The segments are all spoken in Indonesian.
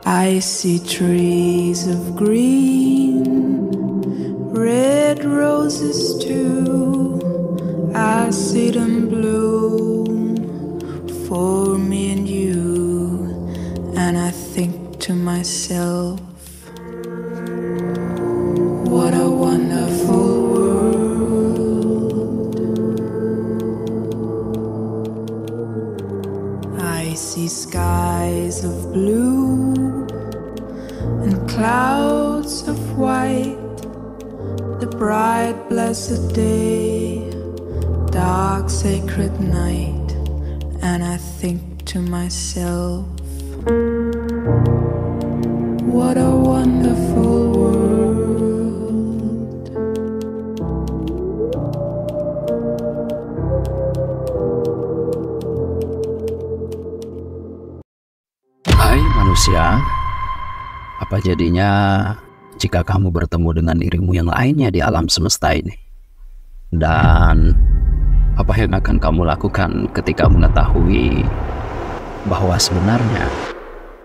I see trees of green, red roses too. I see them bloom for me and you. And I think to myself, what a wonderful world. I see skies of blue and clouds of white, the bright blessed day, dark sacred night. And I think to myself, what a wonderful world. Hai manusia, apa jadinya jika kamu bertemu dengan dirimu yang lainnya di alam semesta ini? Dan apa yang akan kamu lakukan ketika mengetahui bahwa sebenarnya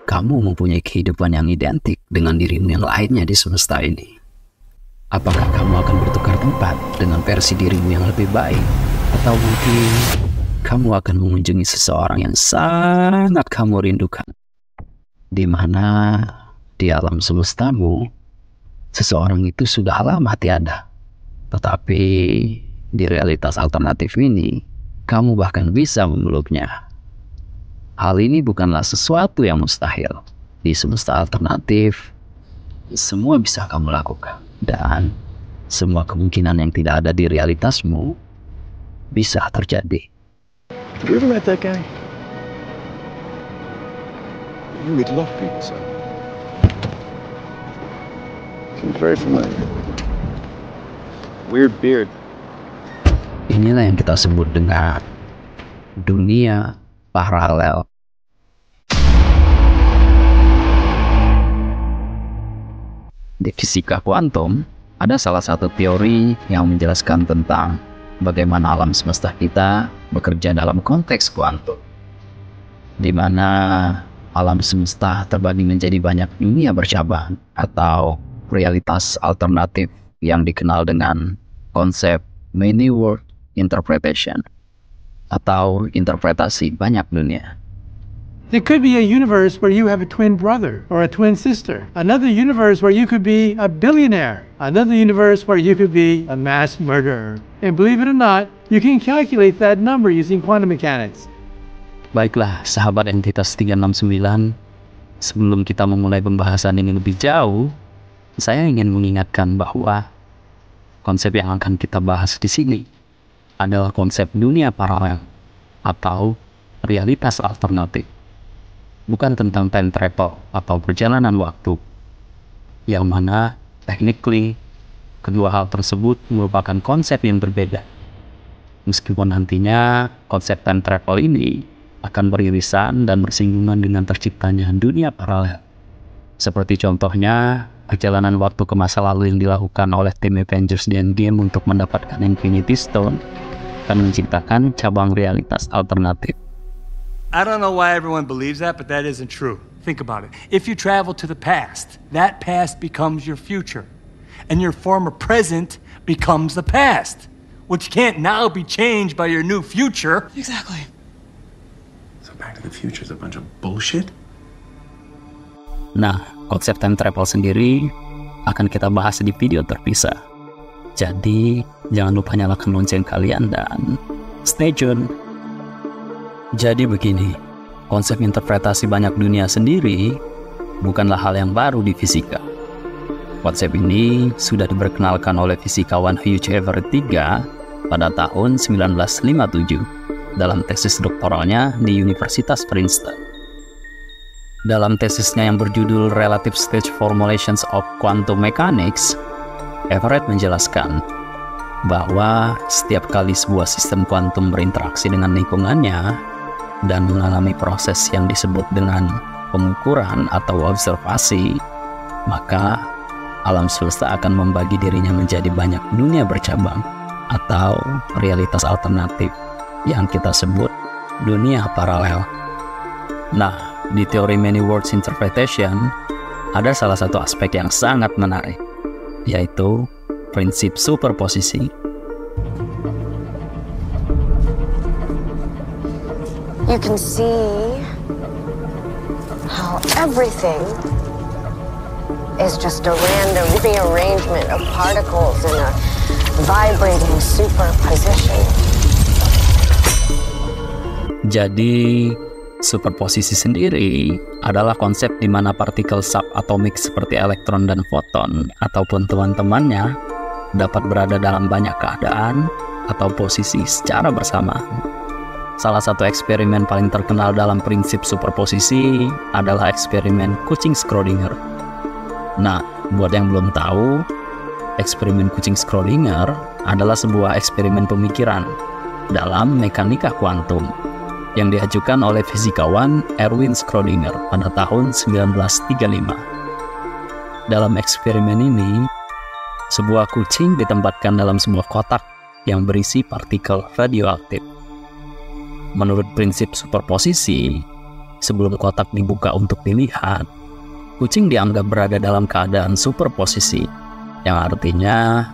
kamu mempunyai kehidupan yang identik dengan dirimu yang lainnya di semesta ini? Apakah kamu akan bertukar tempat dengan versi dirimu yang lebih baik? Atau mungkin kamu akan mengunjungi seseorang yang sangat kamu rindukan, di mana di alam semestamu seseorang itu sudah lama tiada, tetapi di realitas alternatif ini kamu bahkan bisa memeluknya. Hal ini bukanlah sesuatu yang mustahil. Di semesta alternatif semua bisa kamu lakukan, dan semua kemungkinan yang tidak ada di realitasmu bisa terjadi. Have you ever met that guy? You would love pizza. Seems very familiar. Weird beard. Inilah yang kita sebut dengan dunia paralel. Di fisika kuantum, ada salah satu teori yang menjelaskan tentang bagaimana alam semesta kita bekerja dalam konteks kuantum, di mana alam semesta terbagi menjadi banyak dunia bercabang atau realitas alternatif yang dikenal dengan konsep many world interpretation atau interpretasi banyak dunia. There could be a universe where you have a twin brother or a twin sister. Another universe where you could be a billionaire. Another universe where you could be a mass murderer. And believe it or not, you can calculate that number using quantum mechanics. Baiklah, sahabat entitas 369, sebelum kita memulai pembahasan ini lebih jauh, saya ingin mengingatkan bahwa konsep yang akan kita bahas di sini adalah konsep dunia paralel atau realitas alternatif, bukan tentang time travel atau perjalanan waktu, yang mana technically kedua hal tersebut merupakan konsep yang berbeda. Meskipun nantinya konsep time travel ini akan beririsan dan bersinggungan dengan terciptanya dunia paralel, seperti contohnya perjalanan waktu ke masa lalu yang dilakukan oleh tim Avengers di Endgame untuk mendapatkan Infinity Stone dan menciptakan cabang realitas alternatif. I don't know why everyone believes that, but that isn't true. Think about it. If you travel to the past, that past becomes your future. And your former present becomes the past, which can't now be changed by your new future. Exactly. So Back to the Future is a bunch of bullshit? Nah, konsep time travel sendiri akan kita bahas di video terpisah. Jadi, jangan lupa nyalakan lonceng kalian dan stay tune. Jadi begini, konsep interpretasi banyak dunia sendiri bukanlah hal yang baru di fisika. Konsep ini sudah diperkenalkan oleh fisikawan Hugh Everett III pada tahun 1957 dalam tesis doktoralnya di Universitas Princeton. Dalam tesisnya yang berjudul Relative State Formulations of Quantum Mechanics, Everett menjelaskan bahwa setiap kali sebuah sistem kuantum berinteraksi dengan lingkungannya dan mengalami proses yang disebut dengan pengukuran atau observasi, maka alam semesta akan membagi dirinya menjadi banyak dunia bercabang atau realitas alternatif yang kita sebut dunia paralel. Nah, di teori many worlds interpretation, ada salah satu aspek yang sangat menarik, yaitu prinsip superposisi. You can see how everything is just a random rearrangement of particles in a vibrating superposition. Jadi, superposisi sendiri adalah konsep di mana partikel subatomik seperti elektron dan foton ataupun teman-temannya dapat berada dalam banyak keadaan atau posisi secara bersamaan. Salah satu eksperimen paling terkenal dalam prinsip superposisi adalah eksperimen kucing Schrödinger. Nah, buat yang belum tahu, eksperimen kucing Schrödinger adalah sebuah eksperimen pemikiran dalam mekanika kuantum yang diajukan oleh fisikawan Erwin Schrödinger pada tahun 1935. Dalam eksperimen ini, sebuah kucing ditempatkan dalam sebuah kotak yang berisi partikel radioaktif. Menurut prinsip superposisi, sebelum kotak dibuka untuk dilihat, kucing dianggap berada dalam keadaan superposisi, yang artinya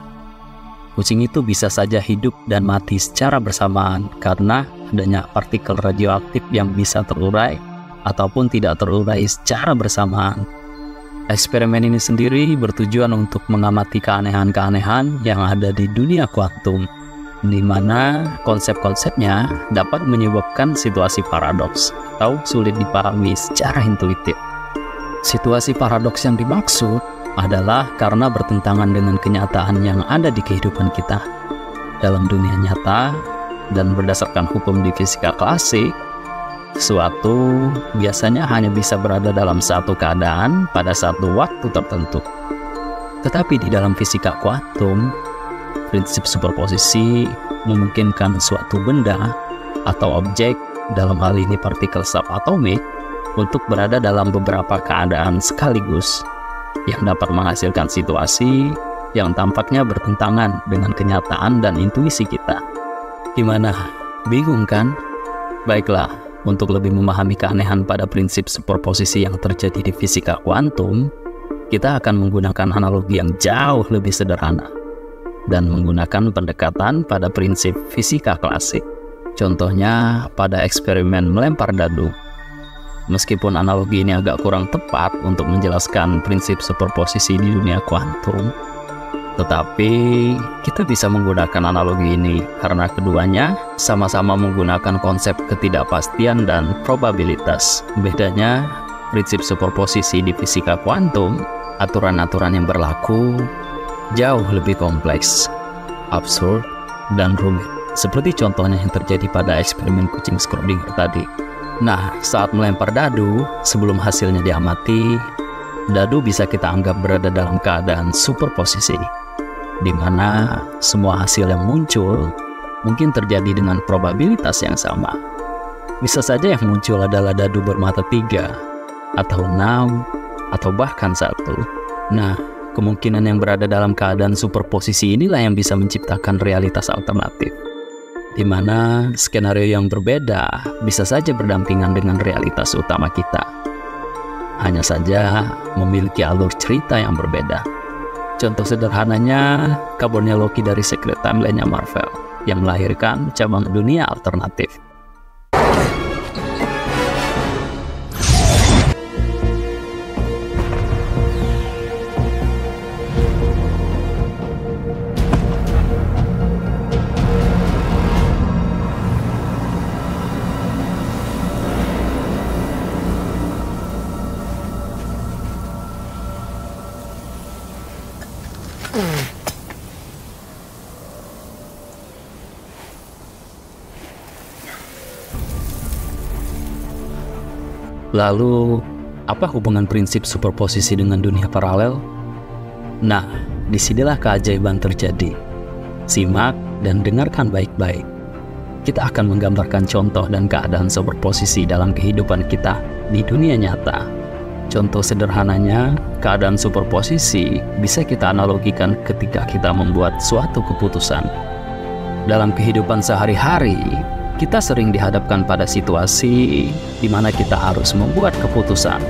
kucing itu bisa saja hidup dan mati secara bersamaan karena adanya partikel radioaktif yang bisa terurai ataupun tidak terurai secara bersamaan. Eksperimen ini sendiri bertujuan untuk mengamati keanehan-keanehan yang ada di dunia kuantum, di mana konsep-konsepnya dapat menyebabkan situasi paradoks atau sulit dipahami secara intuitif. Situasi paradoks yang dimaksud adalah karena bertentangan dengan kenyataan yang ada di kehidupan kita. Dalam dunia nyata dan berdasarkan hukum di fisika klasik, sesuatu biasanya hanya bisa berada dalam satu keadaan pada satu waktu tertentu. Tetapi di dalam fisika kuantum, prinsip superposisi memungkinkan suatu benda atau objek, dalam hal ini partikel subatomik, untuk berada dalam beberapa keadaan sekaligus yang dapat menghasilkan situasi yang tampaknya bertentangan dengan kenyataan dan intuisi kita. Gimana? Bingung kan? Baiklah, untuk lebih memahami keanehan pada prinsip superposisi yang terjadi di fisika kuantum, kita akan menggunakan analogi yang jauh lebih sederhana dan menggunakan pendekatan pada prinsip fisika klasik. Contohnya pada eksperimen melempar dadu. Meskipun analogi ini agak kurang tepat untuk menjelaskan prinsip superposisi di dunia kuantum, tetapi kita bisa menggunakan analogi ini karena keduanya sama-sama menggunakan konsep ketidakpastian dan probabilitas. Bedanya, prinsip superposisi di fisika kuantum, aturan-aturan yang berlaku jauh lebih kompleks, absurd, dan rumit. Seperti contohnya yang terjadi pada eksperimen kucing Schrödinger tadi. Nah, saat melempar dadu, sebelum hasilnya diamati, dadu bisa kita anggap berada dalam keadaan superposisi, di mana semua hasil yang muncul mungkin terjadi dengan probabilitas yang sama. Bisa saja yang muncul adalah dadu bermata 3, atau 6, atau bahkan 1. Nah, kemungkinan yang berada dalam keadaan superposisi inilah yang bisa menciptakan realitas alternatif, di mana skenario yang berbeda bisa saja berdampingan dengan realitas utama kita. Hanya saja memiliki alur cerita yang berbeda. Contoh sederhananya, kaburnya Loki dari Secret Timeline-nya Marvel, yang melahirkan cabang dunia alternatif. Lalu, apa hubungan prinsip superposisi dengan dunia paralel? Nah, disinilah keajaiban terjadi. Simak dan dengarkan baik-baik. Kita akan menggambarkan contoh dan keadaan superposisi dalam kehidupan kita di dunia nyata. Contoh sederhananya, keadaan superposisi bisa kita analogikan ketika kita membuat suatu keputusan. Dalam kehidupan sehari-hari, kita sering dihadapkan pada situasi di mana kita harus membuat keputusan.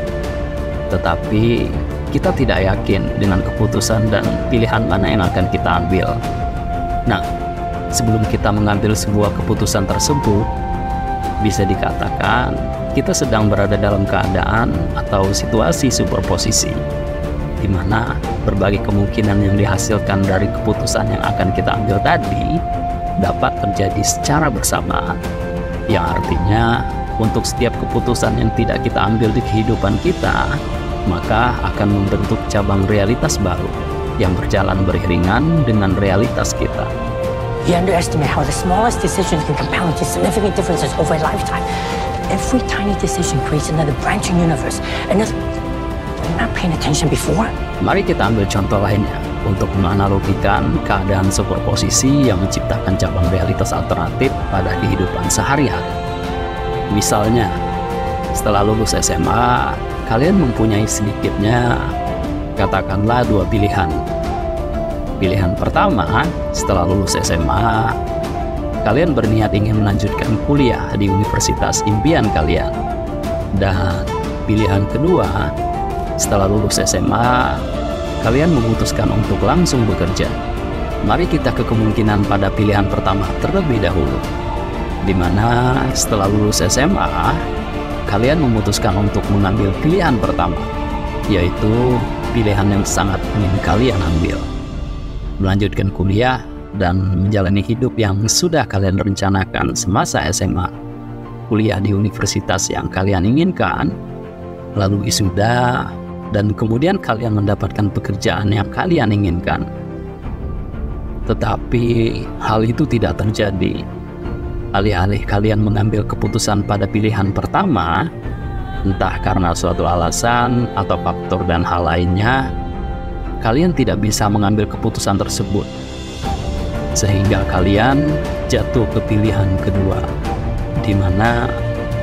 Tetapi kita tidak yakin dengan keputusan dan pilihan mana yang akan kita ambil. Nah, sebelum kita mengambil sebuah keputusan tersebut, bisa dikatakan kita sedang berada dalam keadaan atau situasi superposisi, di mana berbagai kemungkinan yang dihasilkan dari keputusan yang akan kita ambil tadi dapat terjadi secara bersamaan. Yang artinya, untuk setiap keputusan yang tidak kita ambil di kehidupan kita, maka akan membentuk cabang realitas baru yang berjalan beriringan dengan realitas kita. You underestimate how the smallest decision can compound into significant differences over a lifetime. Every tiny decision creates another branching universe. Another... You're not paying attention before? Mari kita ambil contoh lainnya untuk menganalogikan keadaan superposisi yang menciptakan cabang realitas alternatif pada kehidupan sehari-hari. Misalnya, setelah lulus SMA, kalian mempunyai sedikitnya, katakanlah 2 pilihan. Pilihan pertama, setelah lulus SMA, kalian berniat ingin melanjutkan kuliah di universitas impian kalian. Dan pilihan kedua, setelah lulus SMA, kalian memutuskan untuk langsung bekerja. Mari kita ke kemungkinan pada pilihan pertama terlebih dahulu, di mana setelah lulus SMA, kalian memutuskan untuk mengambil pilihan pertama, yaitu pilihan yang sangat ingin kalian ambil. Melanjutkan kuliah dan menjalani hidup yang sudah kalian rencanakan semasa SMA. Kuliah di universitas yang kalian inginkan, lalu wisuda, dan kemudian kalian mendapatkan pekerjaan yang kalian inginkan. Tetapi hal itu tidak terjadi. Alih-alih kalian mengambil keputusan pada pilihan pertama, entah karena suatu alasan atau faktor dan hal lainnya, kalian tidak bisa mengambil keputusan tersebut, sehingga kalian jatuh ke pilihan kedua, di mana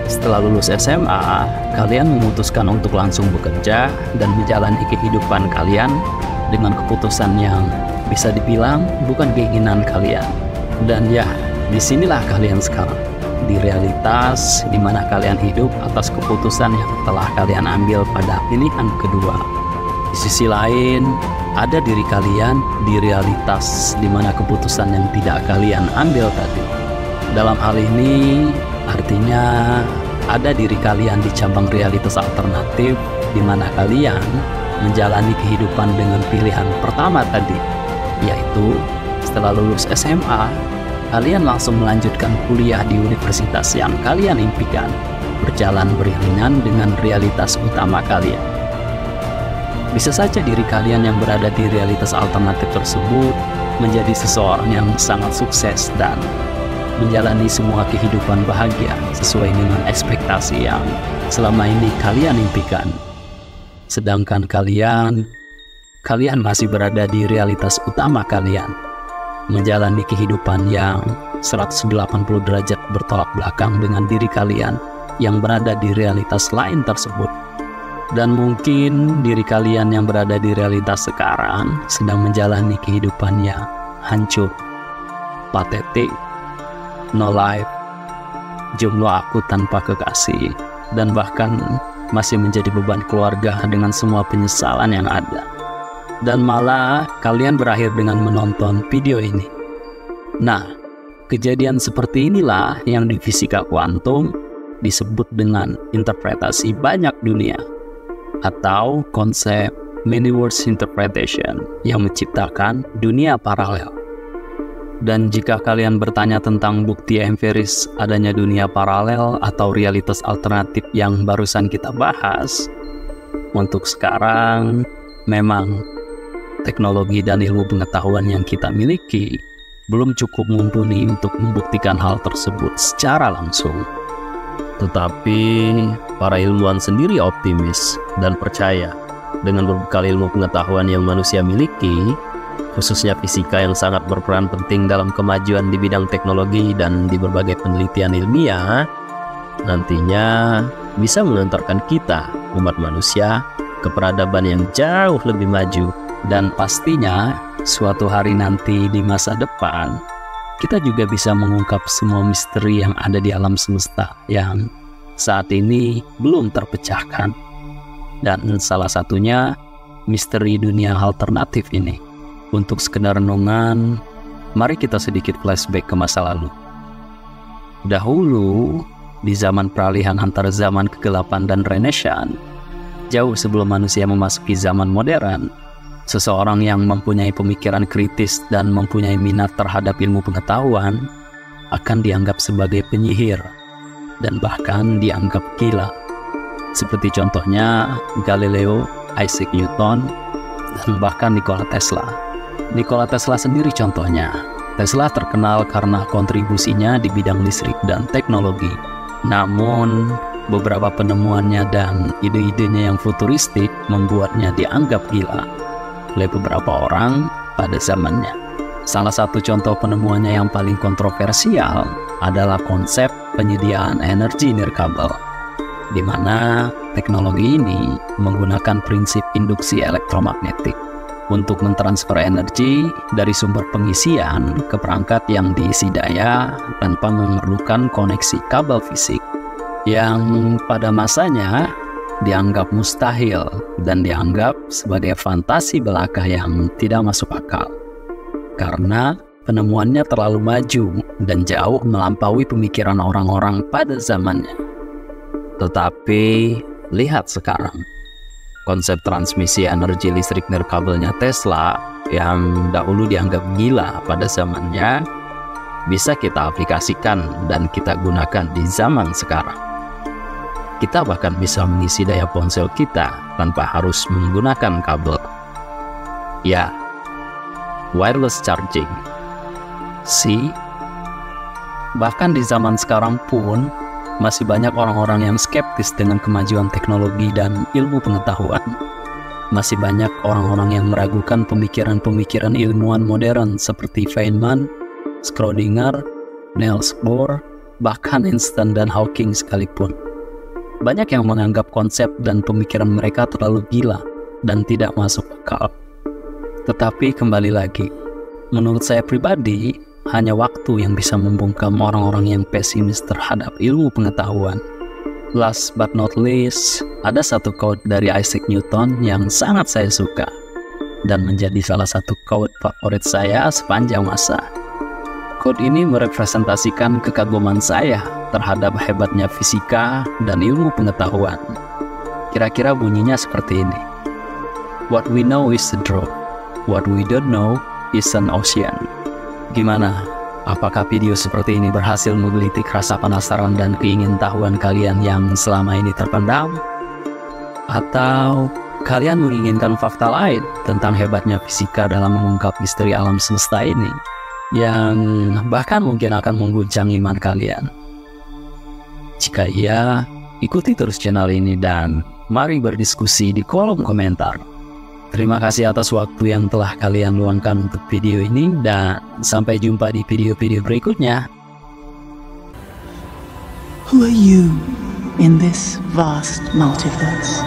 setelah lulus SMA, kalian memutuskan untuk langsung bekerja dan menjalani kehidupan kalian dengan keputusan yang bisa dibilang bukan keinginan kalian. Dan ya, disinilah kalian sekarang, di realitas di mana kalian hidup atas keputusan yang telah kalian ambil pada pilihan kedua. Di sisi lain, ada diri kalian di realitas di mana keputusan yang tidak kalian ambil tadi. Dalam hal ini, artinya ada diri kalian di cabang realitas alternatif di mana kalian menjalani kehidupan dengan pilihan pertama tadi, yaitu setelah lulus SMA, kalian langsung melanjutkan kuliah di universitas yang kalian impikan, berjalan beriringan dengan realitas utama kalian. Bisa saja diri kalian yang berada di realitas alternatif tersebut menjadi seseorang yang sangat sukses dan menjalani semua kehidupan bahagia sesuai dengan ekspektasi yang selama ini kalian impikan. Sedangkan kalian masih berada di realitas utama kalian, menjalani kehidupan yang 180 derajat bertolak belakang dengan diri kalian yang berada di realitas lain tersebut. Dan mungkin diri kalian yang berada di realitas sekarang sedang menjalani kehidupan yang hancur, patetik, no life, jomblo aku tanpa kekasih, dan bahkan masih menjadi beban keluarga dengan semua penyesalan yang ada. Dan malah kalian berakhir dengan menonton video ini. Nah, kejadian seperti inilah yang di fisika kuantum disebut dengan interpretasi banyak dunia, atau konsep many worlds interpretation yang menciptakan dunia paralel. Dan jika kalian bertanya tentang bukti empiris adanya dunia paralel atau realitas alternatif yang barusan kita bahas, untuk sekarang memang teknologi dan ilmu pengetahuan yang kita miliki belum cukup mumpuni untuk membuktikan hal tersebut secara langsung. Tetapi para ilmuwan sendiri optimis dan percaya dengan berbekal ilmu pengetahuan yang manusia miliki, khususnya fisika yang sangat berperan penting dalam kemajuan di bidang teknologi dan di berbagai penelitian ilmiah, nantinya bisa mengantarkan kita, umat manusia, ke peradaban yang jauh lebih maju. Dan pastinya suatu hari nanti di masa depan, kita juga bisa mengungkap semua misteri yang ada di alam semesta yang saat ini belum terpecahkan. Dan salah satunya misteri dunia alternatif ini. Untuk sekedar renungan, mari kita sedikit flashback ke masa lalu. Dahulu, di zaman peralihan antara zaman kegelapan dan Renaissance, jauh sebelum manusia memasuki zaman modern, seseorang yang mempunyai pemikiran kritis dan mempunyai minat terhadap ilmu pengetahuan akan dianggap sebagai penyihir dan bahkan dianggap gila. Seperti contohnya Galileo, Isaac Newton, dan bahkan Nikola Tesla. Nikola Tesla sendiri contohnya. Tesla terkenal karena kontribusinya di bidang listrik dan teknologi. Namun, beberapa penemuannya dan ide-idenya yang futuristik membuatnya dianggap gila oleh beberapa orang pada zamannya. Salah satu contoh penemuannya yang paling kontroversial adalah konsep penyediaan energi nirkabel, di mana teknologi ini menggunakan prinsip induksi elektromagnetik untuk mentransfer energi dari sumber pengisian ke perangkat yang diisi daya tanpa memerlukan koneksi kabel fisik, yang pada masanya dianggap mustahil dan dianggap sebagai fantasi belaka yang tidak masuk akal karena penemuannya terlalu maju dan jauh melampaui pemikiran orang-orang pada zamannya. Tetapi lihat sekarang, konsep transmisi energi listrik nirkabelnya Tesla yang dahulu dianggap gila pada zamannya bisa kita aplikasikan dan kita gunakan di zaman sekarang. Kita bahkan bisa mengisi daya ponsel kita tanpa harus menggunakan kabel. Ya, wireless charging. See? Bahkan di zaman sekarang pun masih banyak orang-orang yang skeptis dengan kemajuan teknologi dan ilmu pengetahuan. Masih banyak orang-orang yang meragukan pemikiran-pemikiran ilmuwan modern seperti Feynman, Schrödinger, Niels Bohr, bahkan Einstein dan Hawking sekalipun. Banyak yang menganggap konsep dan pemikiran mereka terlalu gila dan tidak masuk akal. Tetapi kembali lagi, menurut saya pribadi, hanya waktu yang bisa membungkam orang-orang yang pesimis terhadap ilmu pengetahuan. Last but not least, ada satu quote dari Isaac Newton yang sangat saya suka dan menjadi salah satu quote favorit saya sepanjang masa. Quote ini merepresentasikan kekaguman saya terhadap hebatnya fisika dan ilmu pengetahuan. Kira-kira bunyinya seperti ini. What we know is a drop. What we don't know is an ocean. Gimana? Apakah video seperti ini berhasil menggelitik rasa penasaran dan keingintahuan kalian yang selama ini terpendam? Atau kalian menginginkan fakta lain tentang hebatnya fisika dalam mengungkap misteri alam semesta ini, yang bahkan mungkin akan mengguncang iman kalian? Jika iya, ikuti terus channel ini dan mari berdiskusi di kolom komentar. Terima kasih atas waktu yang telah kalian luangkan untuk video ini dan sampai jumpa di video-video berikutnya. Who are you in this vast multiverse?